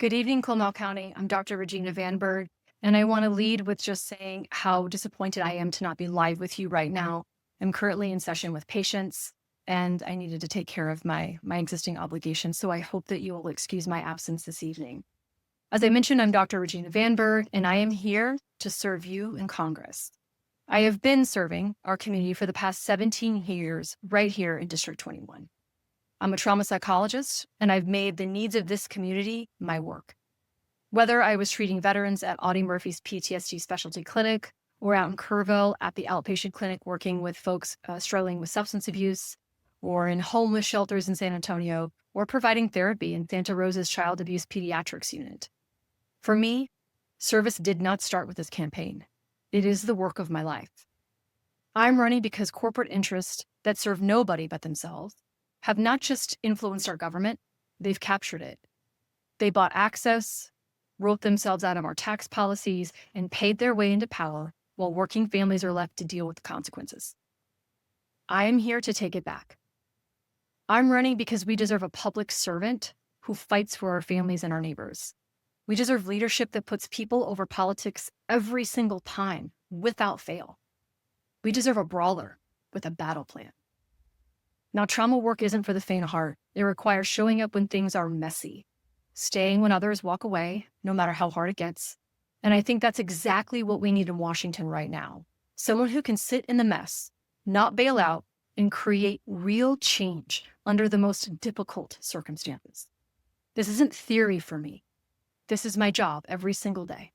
Good evening, Comal County. I'm Dr. Regina Vanburg, and I want to lead with just saying how disappointed I am to not be live with you right now. I'm currently in session with patients, and I needed to take care of my existing obligations, so I hope that you will excuse my absence this evening. As I mentioned, I'm Dr. Regina Vanburg, and I am here to serve you in Congress. I have been serving our community for the past 17 years right here in District 21. I'm a trauma psychologist, and I've made the needs of this community my work. Whether I was treating veterans at Audie Murphy's PTSD specialty clinic or out in Kerrville at the outpatient clinic working with folks struggling with substance abuse, or in homeless shelters in San Antonio, or providing therapy in Santa Rosa's child abuse pediatrics unit. For me, service did not start with this campaign. It is the work of my life. I'm running because corporate interests that serve nobody but themselves have not just influenced our government, they've captured it. They bought access, wrote themselves out of our tax policies, and paid their way into power while working families are left to deal with the consequences. I am here to take it back. I'm running because we deserve a public servant who fights for our families and our neighbors. We deserve leadership that puts people over politics every single time, without fail. We deserve a brawler with a battle plan. Now, trauma work isn't for the faint of heart. It requires showing up when things are messy, staying when others walk away, no matter how hard it gets. And I think that's exactly what we need in Washington right now. Someone who can sit in the mess, not bail out, and create real change under the most difficult circumstances. This isn't theory for me. This is my job every single day.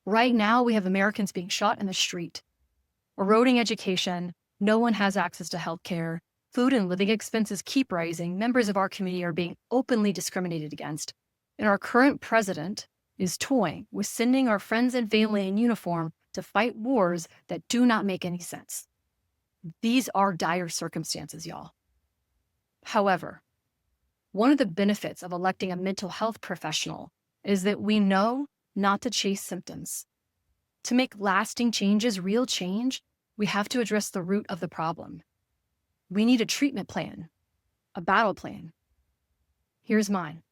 Right now, we have Americans being shot in the street, eroding education, no one has access to health care, food and living expenses keep rising, members of our community are being openly discriminated against, and our current president is toying with sending our friends and family in uniform to fight wars that do not make any sense. These are dire circumstances, y'all. However, one of the benefits of electing a mental health professional is that we know not to chase symptoms. To make lasting changes, real change, we have to address the root of the problem. We need a treatment plan, a battle plan. Here's mine.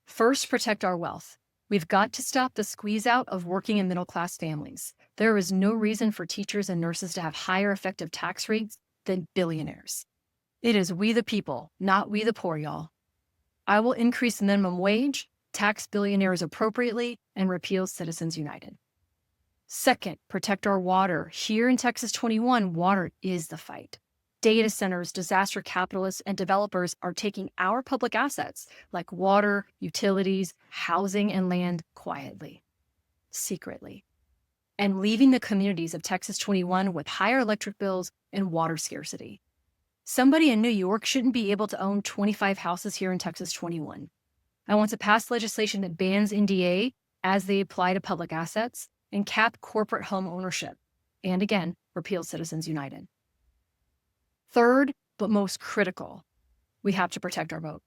First, protect our wealth. We've got to stop the squeeze out of working and middle-class families. There is no reason for teachers and nurses to have higher effective tax rates than billionaires. It is we the people, not we the poor, y'all. I will increase the minimum wage, tax billionaires appropriately, and repeal Citizens United. Second, protect our water. Here in Texas 21, water is the fight. Data centers, disaster capitalists, and developers are taking our public assets like water, utilities, housing, and land quietly, secretly, and leaving the communities of Texas 21 with higher electric bills and water scarcity. Somebody in New York shouldn't be able to own 25 houses here in Texas 21. I want to pass legislation that bans NDA as they apply to public assets and cap corporate home ownership, and again, repeal Citizens United. Third, but most critical, we have to protect our vote.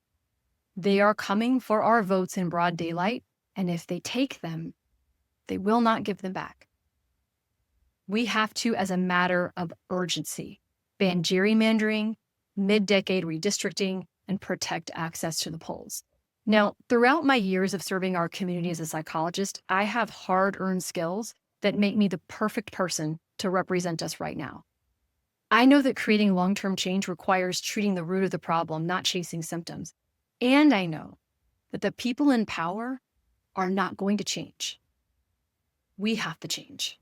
They are coming for our votes in broad daylight, and if they take them, they will not give them back. We have to, as a matter of urgency, ban gerrymandering, mid-decade redistricting, and protect access to the polls. Now, throughout my years of serving our community as a psychologist, I have hard-earned skills that make me the perfect person to represent us right now. I know that creating long-term change requires treating the root of the problem, not chasing symptoms. And I know that the people in power are not going to change. We have to change.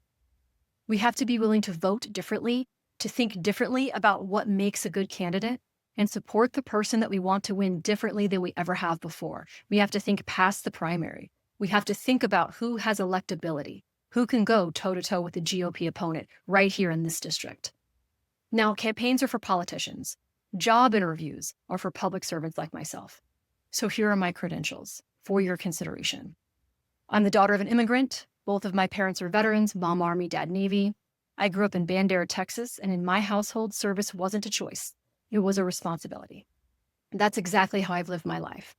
We have to be willing to vote differently, to think differently about what makes a good candidate, and support the person that we want to win differently than we ever have before. We have to think past the primary. We have to think about who has electability, who can go toe-to-toe with the GOP opponent right here in this district. Now, campaigns are for politicians. Job interviews are for public servants like myself. So here are my credentials for your consideration. I'm the daughter of an immigrant. Both of my parents are veterans, mom Army, dad Navy. I grew up in Bandera, Texas, and in my household, service wasn't a choice. It was a responsibility. That's exactly how I've lived my life.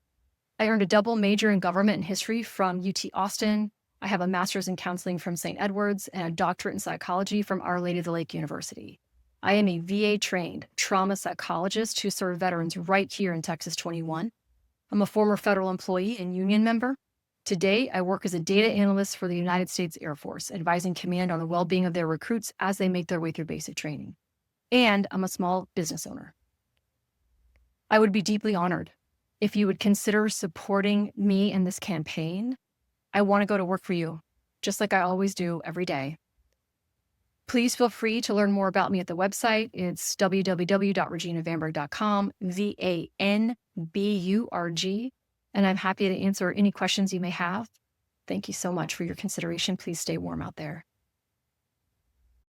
I earned a double major in government and history from UT Austin. I have a master's in counseling from St. Edward's and a doctorate in psychology from Our Lady of the Lake University. I am a VA-trained trauma psychologist who serve veterans right here in Texas 21. I'm a former federal employee and union member. Today, I work as a data analyst for the United States Air Force, advising command on the well-being of their recruits as they make their way through basic training. And I'm a small business owner. I would be deeply honored if you would consider supporting me in this campaign. I want to go to work for you, just like I always do every day. Please feel free to learn more about me at the website. It's www.reginavanburg.com, Vanburg, and I'm happy to answer any questions you may have. Thank you so much for your consideration. Please stay warm out there.